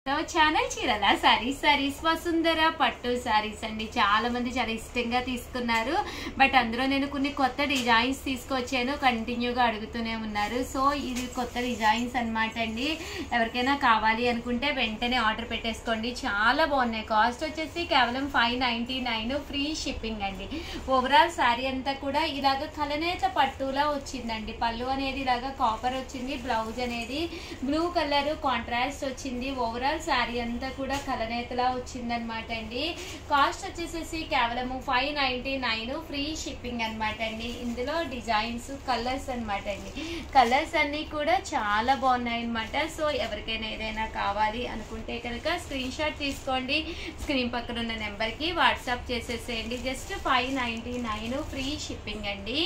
Channel Chirala saris Vasundhara పట్టు సారీస్ అండి. చాలా మంది చాలా ఇష్టంగా తీసుకున్నారు. బట్ అందులో నేను కొన్ని కొత్త డిజైన్స్ తీసుకొచ్చాను, కంటిన్యూగా అడుగుతూనే ఉన్నారు. సో ఇది కొత్త డిజైన్స్ అన్నమాట అండి. ఎవరికైనా కావాలి అనుకుంటే వెంటనే ఆర్డర్ పెట్టేసుకోండి. చాలా బాగున్నాయి. కాస్ట్ వచ్చేసి కేవలం 599, ఫ్రీ షిప్పింగ్ అండి. ఓవరాల్ శారీ అంతా కూడా ఇలాగ కలనేత పట్టులా వచ్చిందండి. పళ్ళు అనేది ఇలాగ కాపర్ వచ్చింది, బ్లౌజ్ అనేది బ్లూ కలర్ కాంట్రాస్ట్ వచ్చింది. ఓవరాల్ శారీ అంతా కూడా కలనేతలా వచ్చిందనమాట అండి. కాస్ట్ వచ్చేసేసి కేవలము 599, ఫ్రీ షిప్పింగ్ అనమాట అండి. ఇందులో డిజైన్స్ కలర్స్ అనమాట అండి. కలర్స్ అన్ని కూడా చాలా బాగున్నాయి అనమాట. సో ఎవరికైనా ఏదైనా కావాలి అనుకుంటే కనుక స్క్రీన్ షాట్ తీసుకోండి. స్క్రీన్ పక్కన ఉన్న నెంబర్కి వాట్సాప్ చేసేసేయండి. జస్ట్ 599, ఫ్రీ షిప్పింగ్ అండి.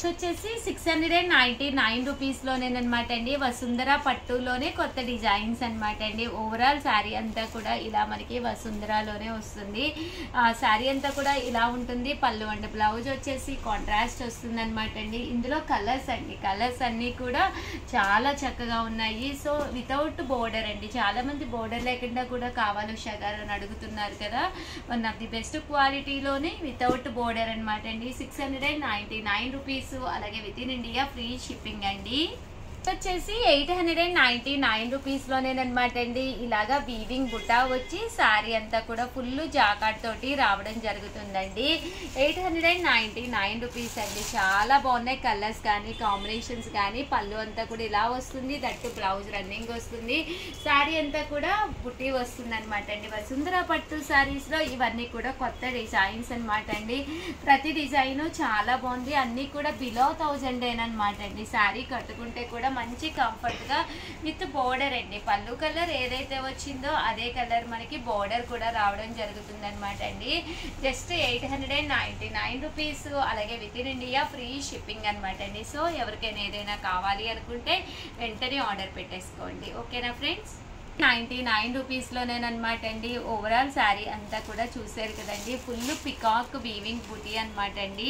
వచ్చేసి 699 రూపీస్లోనేనమాట అండి. వసుంధర పట్టులోనే కొత్త డిజైన్స్ అనమాట అండి. ఓవరాల్ శారీ అంతా కూడా ఇలా మనకి వసుంధరలోనే వస్తుంది. శారీ అంతా కూడా ఇలా ఉంటుంది. పళ్ళు అండి, బ్లౌజ్ వచ్చేసి కాంట్రాస్ట్ వస్తుంది అనమాట అండి. ఇందులో కలర్స్ అండి, కలర్స్ అన్నీ కూడా చాలా చక్కగా ఉన్నాయి. సో వితౌట్ బోర్డర్ అండి. చాలా మంది బోర్డర్ లేకుండా కూడా కావాలి ఉషా గారు అని అడుగుతున్నారు కదా. వన్ ఆఫ్ ది బెస్ట్ క్వాలిటీలోనే వితౌట్ బోర్డర్ అనమాట అండి. 699 రూపీస్. అలాగే within India free shipping అండి. వచ్చేసి 899 రూపీస్లోనేనమాట అండి. ఇలాగా వీవింగ్ బుట్టా వచ్చి శారీ అంతా కూడా ఫుల్ జాకాట్ తోటి రావడం జరుగుతుందండి. 899 రూపీస్ అండి. చాలా బాగున్నాయి. కలర్స్ కానీ కాంబినేషన్స్ కానీ. పళ్ళు అంతా కూడా ఇలా వస్తుంది, దట్టు బ్లౌజ్ రన్నింగ్ వస్తుంది. శారీ అంతా కూడా బుట్టి వస్తుంది అనమాట అండి. వసుంధర పట్టు శారీస్లో ఇవన్నీ కూడా కొత్త డిజైన్స్ అనమాట అండి. ప్రతి డిజైన్ చాలా బాగుంది. అన్నీ కూడా బిలో 1000 అనమాట అండి. శారీ కట్టుకుంటే కూడా మంచి కంఫర్ట్ గా విత్ బోర్డర్ అండి. పళ్ళు కలర్ ఏదైతే వచ్చిందో అదే కలర్ మనకి బోర్డర్ కూడా రావడం జరుగుతుంది అనమాట అండి. Just 899 rupees. అలాగే within India free shipping అనమాట అండి. సో ఎవరికైనా ఏదైనా కావాలి అనుకుంటే వెంటనే ఆర్డర్ పెట్టేసుకోండి. ఓకేనా ఫ్రెండ్స్? 99 రూపీస్లోనేనమాట అండి. ఓవరాల్ శారీ అంతా కూడా చూసారు కదండి. ఫుల్ పికాక్ వీవింగ్ బుటీ అనమాట అండి.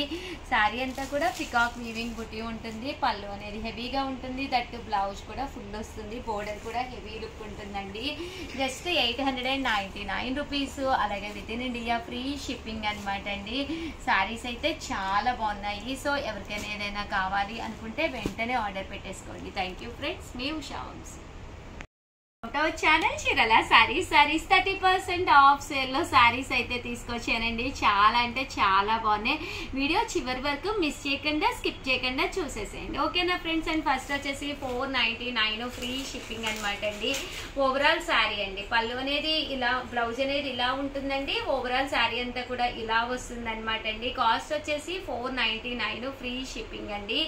శారీ అంతా కూడా పికాక్ వీవింగ్ బుటీ ఉంటుంది. పళ్ళు అనేది హెవీగా ఉంటుంది, దట్టు బ్లౌజ్ కూడా ఫుల్ వస్తుంది. బోర్డర్ కూడా హెవీ లుక్ ఉంటుందండి. Just 899 rupees. అలాగే within India free shipping అనమాట అండి. శారీస్ అయితే చాలా బాగున్నాయి. సో ఎవరికైనా ఏదైనా కావాలి అనుకుంటే వెంటనే ఆర్డర్ పెట్టేసుకోండి. Thank you friends. మీ Usha Vamsi. Channel Chirala sarees 30% of సేల్లో సారీస్ అయితే తీసుకొచ్చానండి. చాలా అంటే చాలా బాగున్నాయి. వీడియో చివరి వరకు మిస్ చేయకుండా స్కిప్ చేయకుండా చూసేసేయండి. ఓకేనా ఫ్రెండ్స్? అండ్ ఫస్ట్ వచ్చేసి 499 ఫ్రీ షిప్పింగ్ అనమాట అండి. ఓవరాల్ శారీ అండి. పళ్ళు అనేది ఇలా, బ్లౌజ్ అనేది ఇలా ఉంటుందండి. ఓవరాల్ శారీ అంతా కూడా ఇలా వస్తుంది అనమాట అండి. కాస్ట్ వచ్చేసి 499 ఫ్రీ షిప్పింగ్ అండి.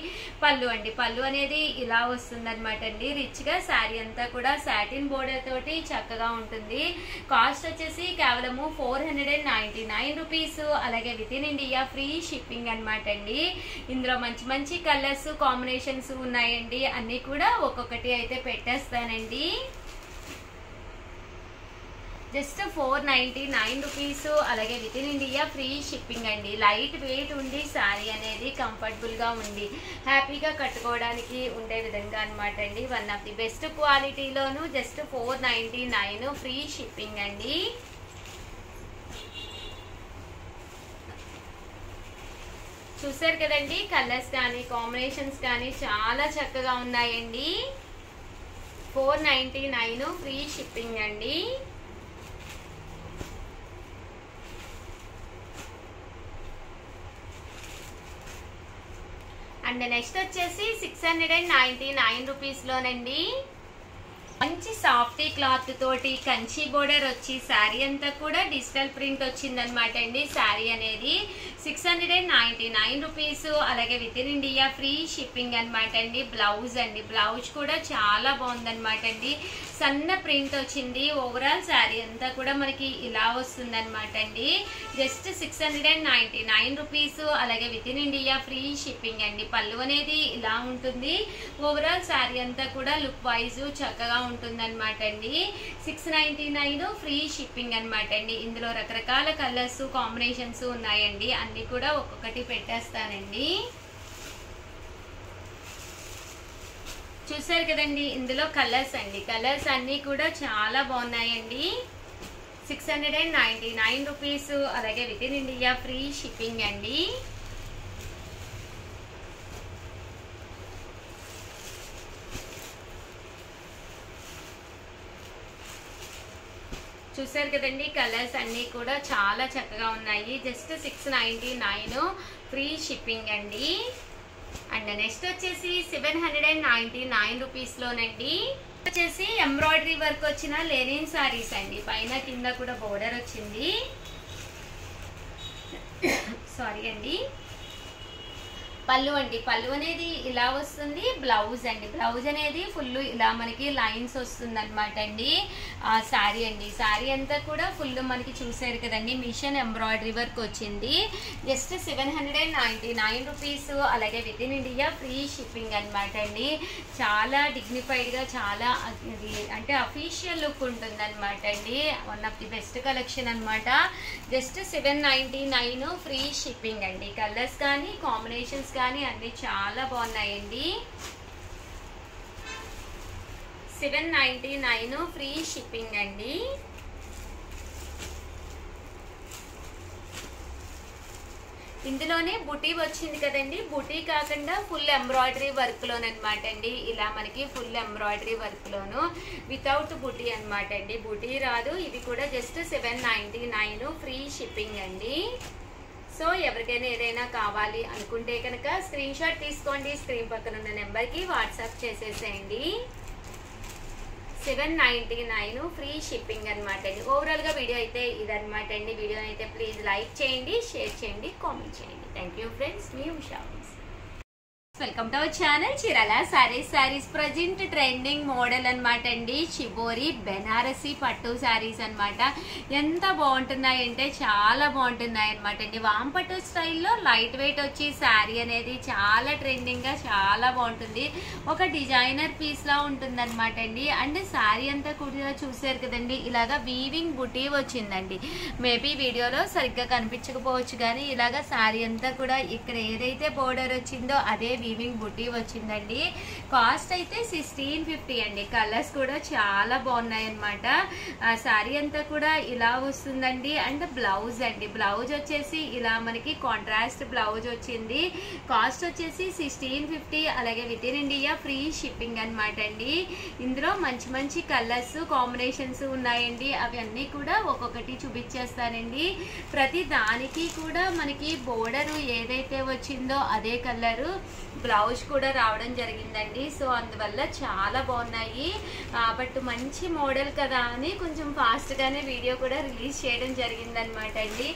పళ్ళు అండి, పళ్ళు అనేది ఇలా వస్తుంది అనమాట అండి. రిచ్ గా శారీ అంతా కూడా సాటిన్ బోర్డర్ తోటి చక్కగా ఉంటుంది. కాస్ట్ వచ్చేసి కేవలము 499 రూపీస్. అలాగే within India free shipping అనమాట అండి. ఇందులో మంచి మంచి కలర్స్ కాంబినేషన్స్ ఉన్నాయండి. అన్ని కూడా ఒక్కొక్కటి అయితే పెట్టేస్తానండి. Just 499 rupees. అలాగే within India free shipping అండి. లైట్ వెయిట్ ఉండి శారీ అనేది కంఫర్టబుల్గా ఉండి హ్యాపీగా కట్టుకోవడానికి ఉండే విధంగా అనమాట అండి. వన్ ఆఫ్ ది బెస్ట్ క్వాలిటీలోను జస్ట్ 499 ఫ్రీ షిప్పింగ్ అండి. చూసారు కదండి. కలర్స్ కానీ కాంబినేషన్స్ కానీ చాలా చక్కగా ఉన్నాయండి. 499 ఫ్రీ షిప్పింగ్ అండి. అండ్ నెక్స్ట్ వచ్చేసి 699 రూపీస్లోనండి. మంచి సాఫ్టీ క్లాత్ తోటి కంచి బోర్డర్ వచ్చి శారీ అంతా కూడా డిజిటల్ ప్రింట్ వచ్చిందనమాట అండి. శారీ అనేది 699 రూపీస్. అలాగే within India free shipping అనమాట అండి. బ్లౌజ్ అండి, బ్లౌజ్ కూడా చాలా బాగుందనమాట అండి. సన్న ప్రింట్ వచ్చింది. ఓవరాల్ శారీ అంతా కూడా మనకి ఇలా వస్తుంది అనమాట అండి. Just 699 rupees. అలాగే within India free shipping అండి. పళ్ళు అనేది ఇలా ఉంటుంది. ఓవరాల్ శారీ అంతా కూడా లుక్ వైజ్ చక్కగా ఉంటుందన్నమాట అండి. 699 ఫ్రీ షిప్పింగ్ అనమాట అండి. ఇందులో రకరకాల కలర్స్ కాంబినేషన్స్ ఉన్నాయండి. అన్ని కూడా ఒక్కొక్కటి పెట్టేస్తానండి. చూసారు కదండి, ఇందులో కలర్స్ అండి. కలర్స్ అన్నీ కూడా చాలా బాగున్నాయండి. 699 రూపీస్. అలాగే within India free shipping అండి. చూసారు కదండి, కలర్స్ అన్నీ కూడా చాలా చక్కగా ఉన్నాయి. జస్ట్ 699 ఫ్రీ షిప్పింగ్ అండి. అండ్ నెక్స్ట్ వచ్చేసి 799 రూపీస్లోనండి. వచ్చేసి ఎంబ్రాయిడరీ వర్క్ వచ్చిన లెనిన్ సారీస్ అండి. పైన కింద కూడా బోర్డర్ వచ్చింది. సారీ అండి. పళ్ళు అండి. పళ్ళు అనేది ఇలా వస్తుంది. బ్లౌజ్ అండి. బ్లౌజ్ అనేది ఫుల్ ఇలా మనకి లైన్స్ వస్తుంది అనమాట అండి. శారీ అండి. శారీ అంతా కూడా ఫుల్ మనకి చూసారు కదండి, మిషన్ ఎంబ్రాయిడరీ వర్క్ వచ్చింది. Just 799 rupees. అలాగే within India free shipping అనమాట అండి. చాలా డిగ్నిఫైడ్గా, చాలా అంటే అఫీషియల్ లుక్ ఉంటుంది అనమాట అండి. One of the best collection అనమాట. జస్ట్ 799 ఫ్రీ షిప్పింగ్ అండి. కలర్స్ కానీ కాంబినేషన్స్ కానీ అన్ని చాలా బాగున్నాయండి. 799 ఫ్రీ షిప్పింగ్ అండి. ఇందులోనే బుటీ వచ్చింది కదండి. బుటీ కాకుండా ఫుల్ ఎంబ్రాయిడరీ వర్క్ లోనమాట అండి. ఇలా మనకి ఫుల్ ఎంబ్రాయిడరీ వర్క్ లోను వితౌట్ బుటీ అనమాట అండి. బుటీ రాదు. ఇది కూడా జస్ట్ 799 ఫ్రీ షిప్పింగ్ అండి. సో ఎవరికైనా ఏదైనా కావాలి అనుకుంటే కనుక స్క్రీన్ షాట్ తీసుకోండి. స్క్రీన్ పక్కన ఉన్న నెంబర్కి వాట్సాప్ చేసేసేయండి. 799 ఫ్రీ షిప్పింగ్ అనమాట అండి. ఓవరాల్గా వీడియో అయితే ఇదనమాట అండి. వీడియో అయితే ప్లీజ్ లైక్ చేయండి, షేర్ చేయండి, కామెంట్ చేయండి. Thank you friends. మీ Usha. Welcome to our channel Chirala saris. Present trending model అనమాట అండి. షిబోరి బెనారసి పట్టు శారీస్ అనమాట. ఎంత బాగుంటున్నాయంటే చాలా బాగుంటున్నాయి అనమాట అండి. వామ్ పట్టు స్టైల్లో లైట్ వెయిట్ వచ్చి శారీ అనేది చాలా ట్రెండింగ్ గా చాలా బాగుంటుంది. ఒక డిజైనర్ పీస్ లా ఉంటుంది అనమాట అండి. అండ్ శారీ అంతా కూడా చూసారు కదండి, ఇలాగా వీవింగ్ బుటీ వచ్చిందండి. మేబీ వీడియోలో సరిగ్గా కనిపించకపోవచ్చు కానీ ఇలాగా శారీ అంతా కూడా ఇక్కడ ఏదైతే బోర్డర్ వచ్చిందో అదే వీవింగ్ బుటీ వచ్చిందండి. కాస్ట్ అయితే 1650 అండి. కలర్స్ కూడా చాలా బాగున్నాయి అనమాట. శారీ అంతా కూడా ఇలా వస్తుందండి. అండ్ బ్లౌజ్ అండి. బ్లౌజ్ వచ్చేసి ఇలా మనకి కాంట్రాస్ట్ బ్లౌజ్ వచ్చింది. కాస్ట్ వచ్చేసి 1650. అలాగే within India free shipping అనమాట అండి. ఇందులో మంచి మంచి కలర్స్ కాంబినేషన్స్ ఉన్నాయండి. అవి అన్నీ కూడా ఒక్కొక్కటి చూపించేస్తానండి. ప్రతి దానికి కూడా మనకి బోర్డర్ ఏదైతే వచ్చిందో అదే కలరు బ్లౌజ్ కూడా రావడం జరిగిందండి. సో అందువల్ల చాలా బాగున్నాయి. బట్ మంచి మోడల్ కదా అని కొంచెం ఫాస్ట్గానే వీడియో కూడా రిలీజ్ చేయడం జరిగిందనమాట అండి.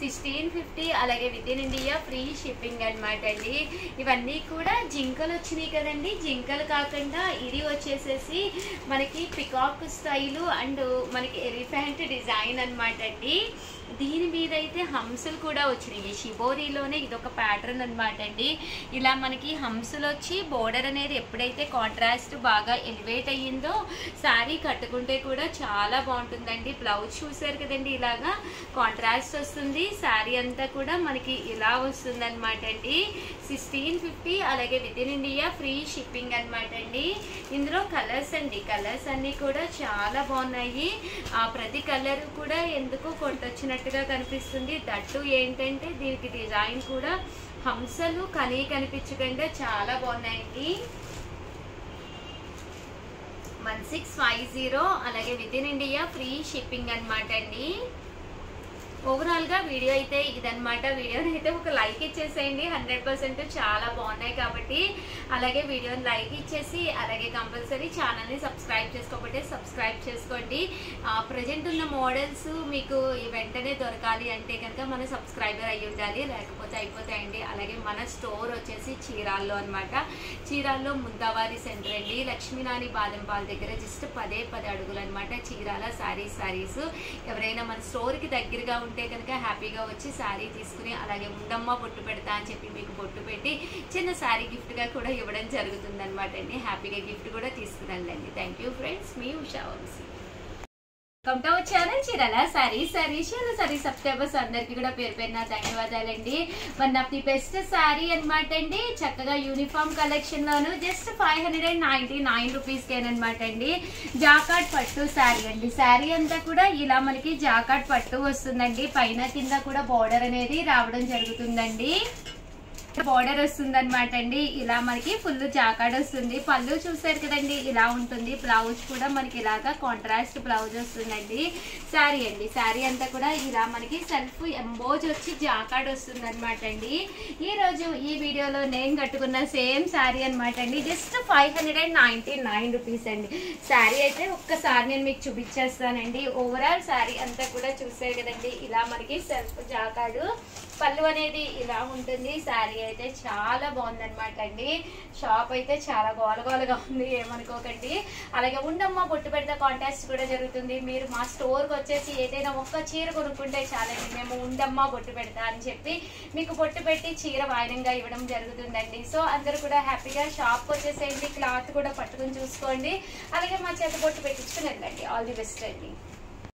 1650. అలాగే within India free shipping అనమాట అండి. ఇవన్నీ కూడా జింకలు వచ్చినాయి కదండి. జింకలు కాకుండా ఇది వచ్చేసేసి మనకి పికాక్ స్టైలు అండ్ మనకి ఎలిఫెంట్ డిజైన్ అనమాట అండి. దీని మీద అయితే హంసలు కూడా వచ్చినాయి. షిబోరీలోనే ఇదొక ప్యాటర్న్ అనమాట అండి. ఇలా మనకి హంసలు వచ్చి బోర్డర్ అనేది ఎప్పుడైతే కాంట్రాస్ట్ బాగా ఎలివేట్ అయ్యిందో శారీ కట్టుకుంటే కూడా చాలా బాగుంటుందండి. బ్లౌజ్ చూసారు కదండి, ఇలాగా కాంట్రాస్ట్ వస్తుంది. శారీ అంతా కూడా మనకి ఇలా వస్తుంది అనమాట అండి. 1650. అలాగే within India free shipping అనమాట అండి. ఇందులో కలర్స్ అండి. కలర్స్ అన్నీ కూడా చాలా బాగున్నాయి. ప్రతి కలర్ కూడా ఎందుకో కొట్టొచ్చినట్టుగా కనిపిస్తుంది. దట్టు ఏంటంటే దీనికి డిజైన్ కూడా హంసలు కనిపించకుండా చాలా బాగున్నాయండి. 1650. అలాగే within India free shipping అనమాట అండి. ఓవరాల్ గా వీడియో అయితే ఇదనమాట. వీడియోని అయితే ఒక లైక్ ఇచ్చేసేయండి. 100% చాలా బాగున్నాయి కాబట్టి. అలాగే వీడియోని లైక్ ఇచ్చేసి అలాగే కంపల్సరీ ఛానల్ ని సబ్స్క్రైబ్ చేసుకోకపోతే సబ్స్క్రైబ్ చేసుకోండి. ప్రజెంట్ ఉన్న మోడల్స్ మీకు వెంటనే దొరకాలి అంటే కనుక మన సబ్స్క్రైబర్ అయ్యి ఉండాలి, లేకపోతే అయిపోతాయండి. అలాగే మన స్టోర్ వచ్చేసి చీరాల్లో అనమాట. చీరాల్లో ముద్దావారి సెంటర్ అండి. లక్ష్మీనాని బాదం పాల్ దగ్గర జస్ట్ 10 అడుగులు అనమాట. చీరాల సారీస్. ఎవరైనా మన స్టోర్ కి దగ్గరగా ఉంటే కనుక హ్యాపీగా వచ్చి శారీ తీసుకుని అలాగే ఉండమ్మ బొట్టు పెడతా అని చెప్పి మీకు బొట్టు పెట్టి చిన్న శారీ గిఫ్ట్ గా కూడా ఇవ్వడం జరుగుతుంది అనమాట అండి. హ్యాపీగా గిఫ్ట్ కూడా తీసుకురండి. Thank you friends. మీ Usha Vamsi. Welcome to our channel Chirala sarees. Subscribers అందరికి కూడా పేరు పేరున ధన్యవాదాలండి. One of the best saree అనమాట అండి. చక్కగా యూనిఫామ్ కలెక్షన్ లోను జస్ట్ 599 రూపీస్ కేనమాట అండి. జాకాట్ పట్టు సారీ అండి. సారీ అంతా కూడా ఇలా మనకి జాకాట్ పట్టు వస్తుందండి. పైన కింద కూడా బోర్డర్ అనేది రావడం జరుగుతుందండి. బోర్డర్ వస్తుంది అనమాట అండి. ఇలా మనకి ఫుల్ జాకాడ్ వస్తుంది. పళ్ళు చూసారు కదండి, ఇలా ఉంటుంది. బ్లౌజ్ కూడా మనకి ఇలాగా కాంట్రాస్ట్ బ్లౌజ్ వస్తుందండి. శారీ అండి, శారీ అంతా కూడా ఇలా మనకి సెల్ఫ్ ఎంబోజ్ వచ్చి జాకాడ్ వస్తుంది అనమాట అండి. ఈ రోజు ఈ వీడియోలో నేను కట్టుకున్న సేమ్ శారీ అనమాట అండి. జస్ట్ 599 రూపీస్ అండి. శారీ అయితే ఒక్కసారి నేను మీకు చూపించేస్తానండి. ఓవరాల్ శారీ అంతా కూడా చూసారు కదండి, ఇలా మనకి సెల్ఫ్ జాకాడు, పళ్ళు అనేది ఇలా ఉంటుంది. శారీ అయితే చాలా బాగుంది అనమాట అండి. షాప్ అయితే చాలా గోలగోలగా ఉంది, ఏమనుకోకండి. అలాగే ఉండమ్మ బొట్టు పెడితే కాంటాక్ట్ కూడా జరుగుతుంది. మీరు మా స్టోర్కి వచ్చేసి ఏదైనా ఒక్క చీర కొనుక్కుంటే చాలండి, మేము ఉండమ్మ బొట్టు పెడతా అని చెప్పి మీకు బొట్టు పెట్టి చీర వాయినంగా ఇవ్వడం జరుగుతుందండి. సో అందరూ కూడా హ్యాపీగా షాప్కి వచ్చేసేయండి. క్లాత్ కూడా పట్టుకుని చూసుకోండి. అలాగే మా చేత బొట్టు పెట్టించుకుని వెళ్ళండి. ఆల్ ది బెస్ట్ అండి.